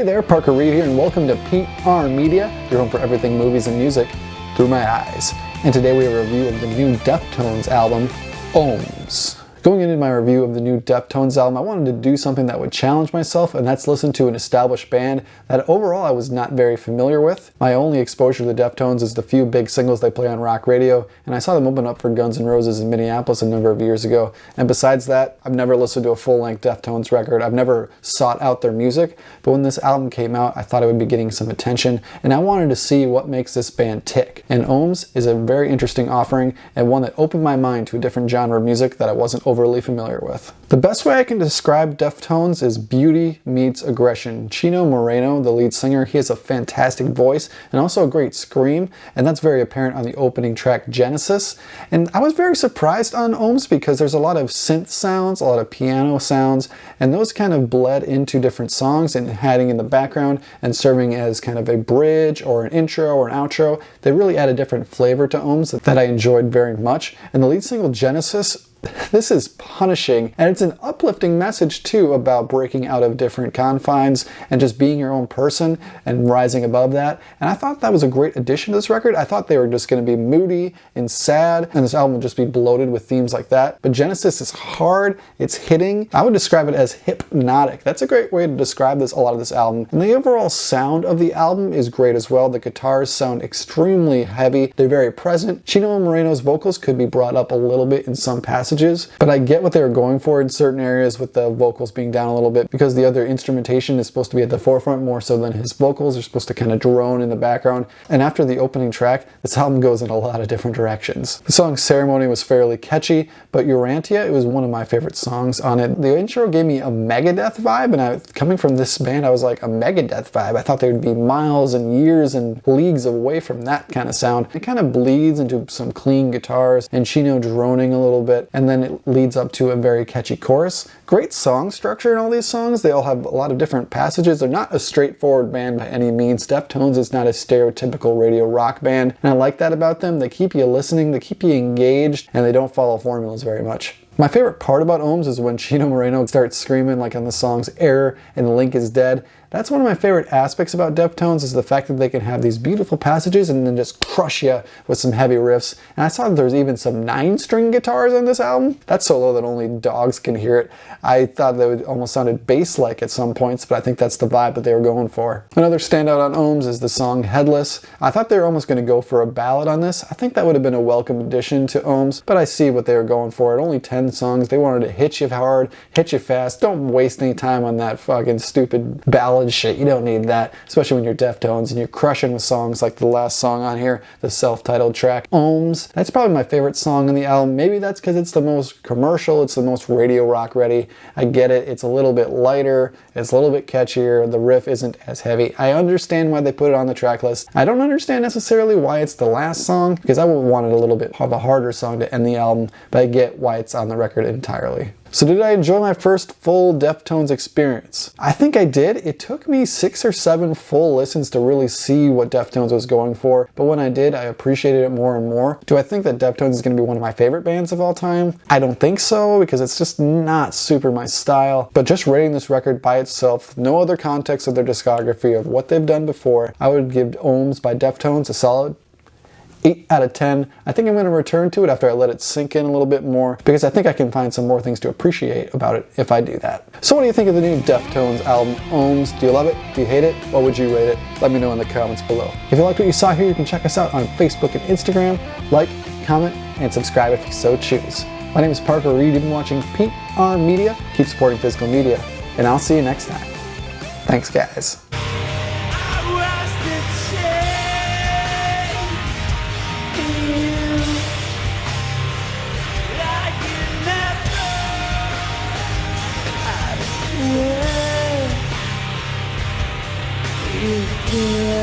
Hey there, Parker Reed here, and welcome to PR Media, your home for everything movies and music through my eyes. And today we have a review of the new Deftones album, Ohms. Going into my review of the new Deftones album, I wanted to do something that would challenge myself, and that's listen to an established band that overall I was not very familiar with. My only exposure to the Deftones is the few big singles they play on rock radio, and I saw them open up for Guns N' Roses in Minneapolis a number of years ago. And besides that, I've never listened to a full-length Deftones record. I've never sought out their music, but when this album came out, I thought it would be getting some attention, and I wanted to see what makes this band tick. And Ohms is a very interesting offering, and one that opened my mind to a different genre of music that I wasn't overly familiar with. The best way I can describe Deftones is beauty meets aggression. Chino Moreno, the lead singer, he has a fantastic voice and also a great scream, and that's very apparent on the opening track Genesis. And I was very surprised on Ohms because there's a lot of synth sounds, a lot of piano sounds, and those kind of bled into different songs and hiding in the background and serving as kind of a bridge or an intro or an outro. They really add a different flavor to Ohms that I enjoyed very much. And the lead single Genesis, this is punishing, and it's an uplifting message too about breaking out of different confines and just being your own person and rising above that. And I thought that was a great addition to this record. I thought they were just going to be moody and sad, and this album would just be bloated with themes like that. But Genesis is hard, it's hitting. I would describe it as hypnotic. That's a great way to describe a lot of this album. And the overall sound of the album is great as well. The guitars sound extremely heavy. They're very present. Chino Moreno's vocals could be brought up a little bit in some passages, but I get what they were going for in certain areas with the vocals being down a little bit because the other instrumentation is supposed to be at the forefront more so than his vocals are supposed to kind of drone in the background. And after the opening track, this album goes in a lot of different directions. The song Ceremony was fairly catchy, but Urantia, it was one of my favorite songs on it. The intro gave me a Megadeth vibe, and coming from this band, I was like, a Megadeth vibe. I thought they would be miles and years and leagues away from that kind of sound. It kind of bleeds into some clean guitars and Chino droning a little bit, and then it leads up to a very catchy chorus. Great song structure in all these songs. They all have a lot of different passages. They're not a straightforward band by any means. Deftones is not a stereotypical radio rock band, and I like that about them. They keep you listening, they keep you engaged, and they don't follow formulas very much. My favorite part about Ohms is when Chino Moreno starts screaming like on the song's Error and the Link is Dead. That's one of my favorite aspects about Deftones, is the fact that they can have these beautiful passages and then just crush you with some heavy riffs. And I saw that there's even some 9-string guitars on this album. That's so low that only dogs can hear it. I thought that it almost sounded bass-like at some points, but I think that's the vibe that they were going for. Another standout on Ohms is the song Headless. I thought they were almost going to go for a ballad on this. I think that would have been a welcome addition to Ohms, but I see what they were going for. At only 10 songs, they wanted to hit you hard, hit you fast. Don't waste any time on that fucking stupid ballad shit. You don't need that, especially when you're Deftones and you're crushing with songs like the last song on here, the self-titled track, Ohms. That's probably my favorite song on the album. Maybe that's because it's the most commercial, it's the most radio rock ready. I get it, it's a little bit lighter, it's a little bit catchier, the riff isn't as heavy. I understand why they put it on the track list. I don't understand necessarily why it's the last song, because I would have wanted a little bit of a harder song to end the album, but I get why it's on the record entirely. So did I enjoy my first full Deftones experience? I think I did. It took me 6 or 7 full listens to really see what Deftones was going for, but when I did, I appreciated it more and more. Do I think that Deftones is going to be one of my favorite bands of all time? I don't think so, because it's just not super my style. But just rating this record by itself, no other context of their discography of what they've done before, I would give Ohms by Deftones a solid 8 out of 10. I think I'm going to return to it after I let it sink in a little bit more, because I think I can find some more things to appreciate about it if I do that. So what do you think of the new Deftones album, Ohms? Do you love it? Do you hate it? What would you rate it? Let me know in the comments below. If you liked what you saw here, you can check us out on Facebook and Instagram. Like, comment, and subscribe if you so choose. My name is Parker Reed. You've been watching PR Media. Keep supporting physical media, and I'll see you next time. Thanks, guys. Yeah.